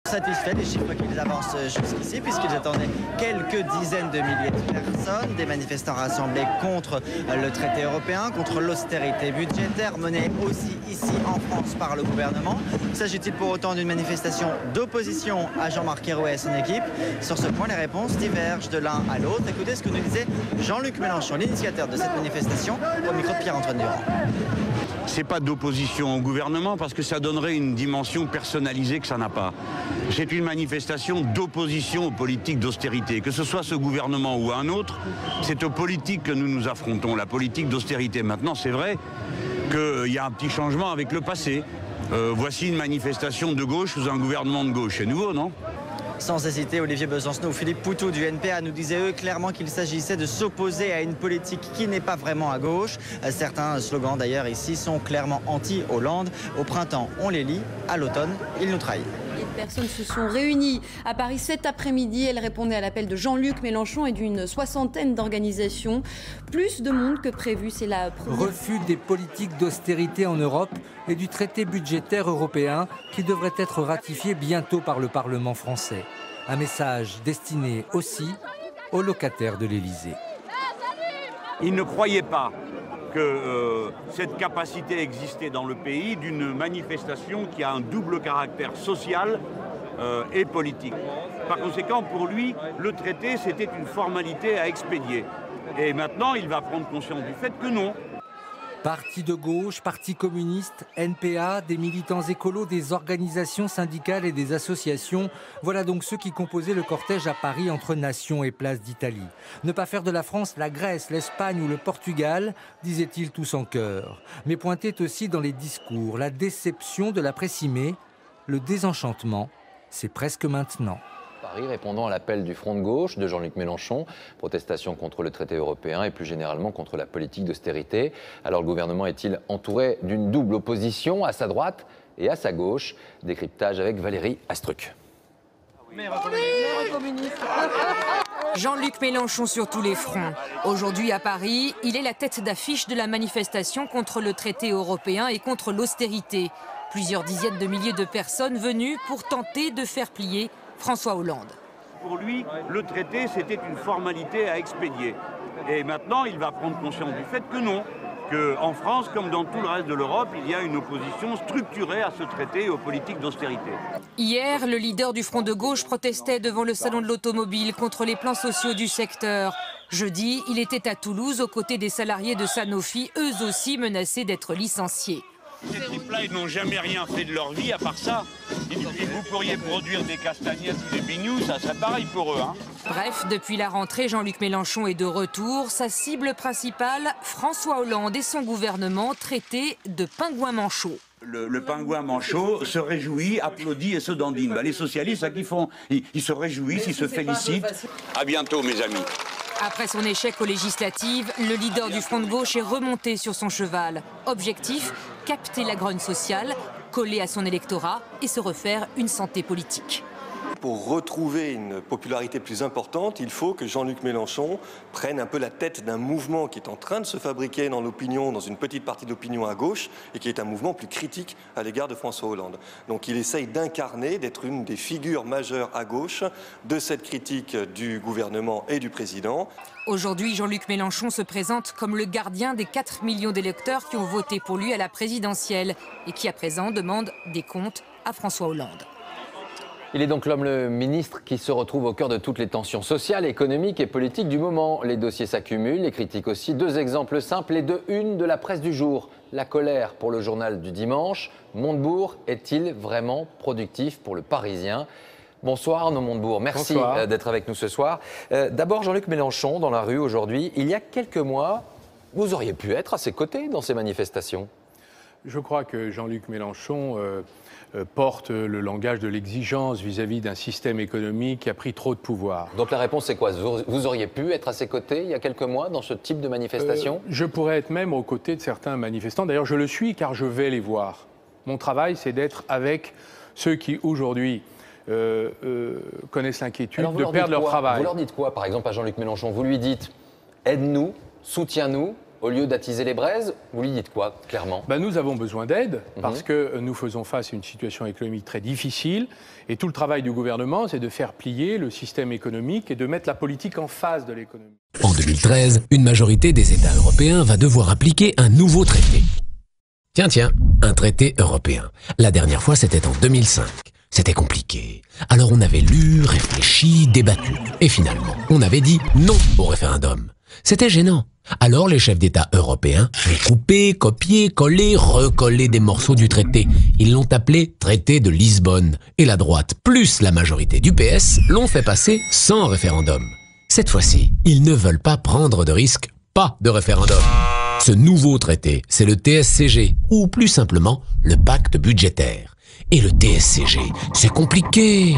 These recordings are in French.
Satisfaits des chiffres qu'ils avancent jusqu'ici, puisqu'ils attendaient quelques dizaines de milliers de personnes, des manifestants rassemblés contre le traité européen, contre l'austérité budgétaire menée aussi ici en France par le gouvernement. S'agit-il pour autant d'une manifestation d'opposition à Jean-Marc Ayrault et son équipe? Sur ce point, les réponses divergent de l'un à l'autre. Écoutez ce que nous disait Jean-Luc Mélenchon, l'initiateur de cette manifestation, au micro de Pierre-Antoine Durand. C'est pas d'opposition au gouvernement parce que ça donnerait une dimension personnalisée que ça n'a pas. C'est une manifestation d'opposition aux politiques d'austérité. Que ce soit ce gouvernement ou un autre, c'est aux politiques que nous nous affrontons, la politique d'austérité. Maintenant, c'est vrai qu'il y a un petit changement avec le passé. Voici une manifestation de gauche sous un gouvernement de gauche. C'est nouveau, non ? Sans hésiter, Olivier Besancenot ou Philippe Poutou du NPA nous disaient eux clairement qu'il s'agissait de s'opposer à une politique qui n'est pas vraiment à gauche. Certains slogans d'ailleurs ici sont clairement anti-Hollande. Au printemps, on les lit. À l'automne, ils nous trahissent. Les personnes se sont réunies à Paris cet après-midi. Elles répondaient à l'appel de Jean-Luc Mélenchon et d'une soixantaine d'organisations. Plus de monde que prévu, c'est la première. Refus des politiques d'austérité en Europe et du traité budgétaire européen qui devrait être ratifié bientôt par le Parlement français. Un message destiné aussi aux locataires de l'Élysée. Ils ne croyaient pas que cette capacité existait dans le pays d'une manifestation qui a un double caractère social et politique. Par conséquent, pour lui, le traité, c'était une formalité à expédier. Et maintenant, il va prendre conscience du fait que non. Partis de gauche, parti communiste, NPA, des militants écolos, des organisations syndicales et des associations. Voilà donc ceux qui composaient le cortège à Paris entre Nations et Place d'Italie. Ne pas faire de la France la Grèce, l'Espagne ou le Portugal, disaient-ils tous en chœur. Mais pointait aussi dans les discours la déception de l'après-Cimée, le désenchantement, c'est presque maintenant. Paris répondant à l'appel du Front de gauche de Jean-Luc Mélenchon, protestation contre le traité européen et plus généralement contre la politique d'austérité. Alors le gouvernement est-il entouré d'une double opposition à sa droite et à sa gauche? Décryptage avec Valérie Astruc. Jean-Luc Mélenchon sur tous les fronts. Aujourd'hui à Paris, il est la tête d'affiche de la manifestation contre le traité européen et contre l'austérité. Plusieurs dizaines de milliers de personnes venues pour tenter de faire plier François Hollande. Pour lui, le traité, c'était une formalité à expédier. Et maintenant, il va prendre conscience du fait que non, qu'en France, comme dans tout le reste de l'Europe, il y a une opposition structurée à ce traité et aux politiques d'austérité. Hier, le leader du Front de gauche protestait devant le salon de l'automobile contre les plans sociaux du secteur. Jeudi, il était à Toulouse aux côtés des salariés de Sanofi, eux aussi menacés d'être licenciés. Ces types-là, ils n'ont jamais rien fait de leur vie à part ça. Et vous pourriez produire des castagnettes ou des bignoux, ça serait pareil pour eux. Bref, depuis la rentrée, Jean-Luc Mélenchon est de retour. Sa cible principale, François Hollande et son gouvernement traités de pingouins manchots. Le pingouin manchot se réjouit, applaudit et se dandine. Les socialistes, ça qu'ils font, ils se réjouissent, ils se félicitent. À bientôt, mes amis. Après son échec aux législatives, le leader du Front de gauche est remonté sur son cheval. Objectif, capter la grogne sociale, coller à son électorat et se refaire une santé politique. Pour retrouver une popularité plus importante, il faut que Jean-Luc Mélenchon prenne un peu la tête d'un mouvement qui est en train de se fabriquer dans l'opinion, dans une petite partie de l'opinion à gauche, et qui est un mouvement plus critique à l'égard de François Hollande. Donc il essaye d'incarner, d'être une des figures majeures à gauche de cette critique du gouvernement et du président. Aujourd'hui, Jean-Luc Mélenchon se présente comme le gardien des 4 millions d'électeurs qui ont voté pour lui à la présidentielle et qui à présent demandent des comptes à François Hollande. Il est donc le ministre qui se retrouve au cœur de toutes les tensions sociales, économiques et politiques du moment. Les dossiers s'accumulent, les critiques aussi. Deux exemples simples et deux unes de la presse du jour. La colère pour le journal du dimanche. Montebourg est-il vraiment productif pour le Parisien? Bonsoir Arnaud Montebourg, merci d'être avec nous ce soir. D'abord Jean-Luc Mélenchon dans la rue aujourd'hui. Il y a quelques mois, vous auriez pu être à ses côtés dans ces manifestations. Je crois que Jean-Luc Mélenchon porte le langage de l'exigence vis-à-vis d'un système économique qui a pris trop de pouvoir. Donc la réponse c'est quoi? Vous auriez pu être à ses côtés il y a quelques mois dans ce type de manifestation? Je pourrais être même aux côtés de certains manifestants. D'ailleurs, je le suis car je vais les voir. Mon travail, c'est d'être avec ceux qui aujourd'hui connaissent l'inquiétude de perdre leur travail. Vous leur dites quoi, par exemple, à Jean-Luc Mélenchon? Vous lui dites « aide-nous, soutiens-nous ». Au lieu d'attiser les braises, vous lui dites quoi, clairement? Nous avons besoin d'aide parce que nous faisons face à une situation économique très difficile. Et tout le travail du gouvernement, c'est de faire plier le système économique et de mettre la politique en phase de l'économie. En 2013, une majorité des États européens va devoir appliquer un nouveau traité. Tiens, un traité européen. La dernière fois, c'était en 2005. C'était compliqué. Alors on avait lu, réfléchi, débattu. Et finalement, on avait dit non au référendum. C'était gênant. Alors les chefs d'État européens ont coupé, copié, collé, recollé des morceaux du traité. Ils l'ont appelé traité de Lisbonne. Et la droite, plus la majorité du PS, l'ont fait passer sans référendum. Cette fois-ci, ils ne veulent pas prendre de risque, pas de référendum. Ce nouveau traité, c'est le TSCG, ou plus simplement, le pacte budgétaire. Et le TSCG, c'est compliqué.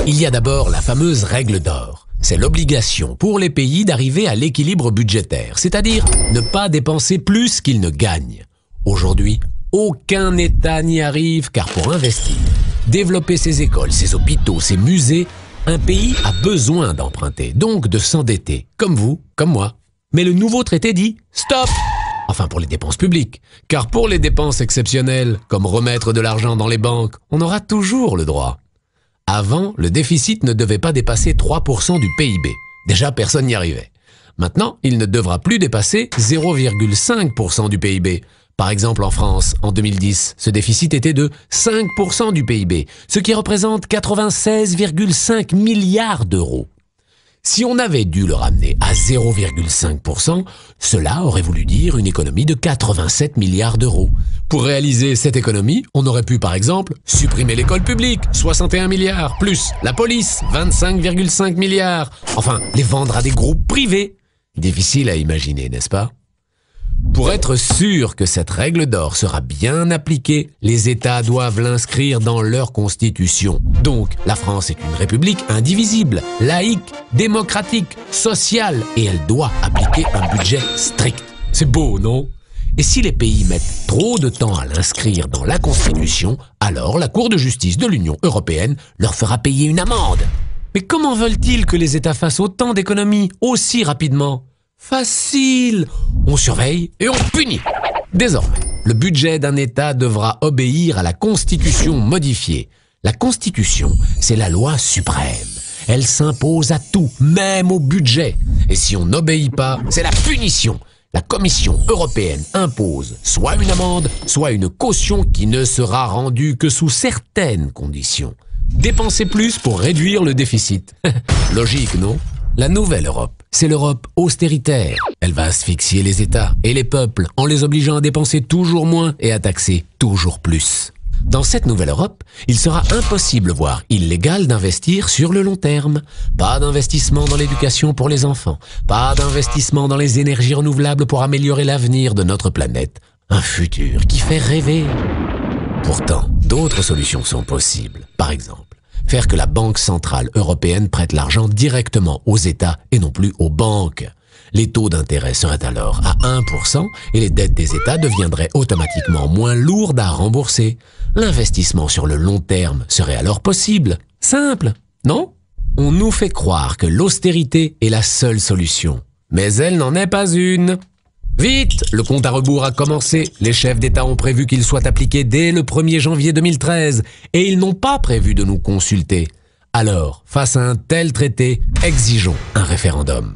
Il y a d'abord la fameuse règle d'or. C'est l'obligation pour les pays d'arriver à l'équilibre budgétaire, c'est-à-dire ne pas dépenser plus qu'ils ne gagnent. Aujourd'hui, aucun État n'y arrive car pour investir, développer ses écoles, ses hôpitaux, ses musées, un pays a besoin d'emprunter, donc de s'endetter, comme vous, comme moi. Mais le nouveau traité dit « stop !» Enfin pour les dépenses publiques, car pour les dépenses exceptionnelles, comme remettre de l'argent dans les banques, on aura toujours le droit. Avant, le déficit ne devait pas dépasser 3% du PIB. Déjà, personne n'y arrivait. Maintenant, il ne devra plus dépasser 0,5% du PIB. Par exemple, en France, en 2010, ce déficit était de 5% du PIB, ce qui représente 96,5 milliards d'euros. Si on avait dû le ramener à 0,5%, cela aurait voulu dire une économie de 87 milliards d'euros. Pour réaliser cette économie, on aurait pu par exemple supprimer l'école publique, 61 milliards, plus la police, 25,5 milliards, enfin les vendre à des groupes privés. Difficile à imaginer, n'est-ce pas? Pour être sûr que cette règle d'or sera bien appliquée, les États doivent l'inscrire dans leur constitution. Donc, la France est une république indivisible, laïque, démocratique, sociale, et elle doit appliquer un budget strict. C'est beau, non? Et si les pays mettent trop de temps à l'inscrire dans la Constitution, alors la Cour de justice de l'Union européenne leur fera payer une amende. Mais comment veulent-ils que les États fassent autant d'économies aussi rapidement? Facile! On surveille et on punit. Désormais, le budget d'un État devra obéir à la Constitution modifiée. La Constitution, c'est la loi suprême. Elle s'impose à tout, même au budget. Et si on n'obéit pas, c'est la punition. La Commission européenne impose soit une amende, soit une caution qui ne sera rendue que sous certaines conditions. Dépenser plus pour réduire le déficit. Logique, non? La nouvelle Europe, c'est l'Europe austéritaire. Elle va asphyxier les États et les peuples en les obligeant à dépenser toujours moins et à taxer toujours plus. Dans cette nouvelle Europe, il sera impossible, voire illégal, d'investir sur le long terme. Pas d'investissement dans l'éducation pour les enfants, pas d'investissement dans les énergies renouvelables pour améliorer l'avenir de notre planète. Un futur qui fait rêver. Pourtant, d'autres solutions sont possibles. Par exemple, faire que la Banque centrale européenne prête l'argent directement aux États et non plus aux banques. Les taux d'intérêt seraient alors à 1% et les dettes des États deviendraient automatiquement moins lourdes à rembourser. L'investissement sur le long terme serait alors possible. Simple, non? On nous fait croire que l'austérité est la seule solution. Mais elle n'en est pas une. Vite, le compte à rebours a commencé. Les chefs d'État ont prévu qu'il soit appliqué dès le 1er janvier 2013 et ils n'ont pas prévu de nous consulter. Alors, face à un tel traité, exigeons un référendum.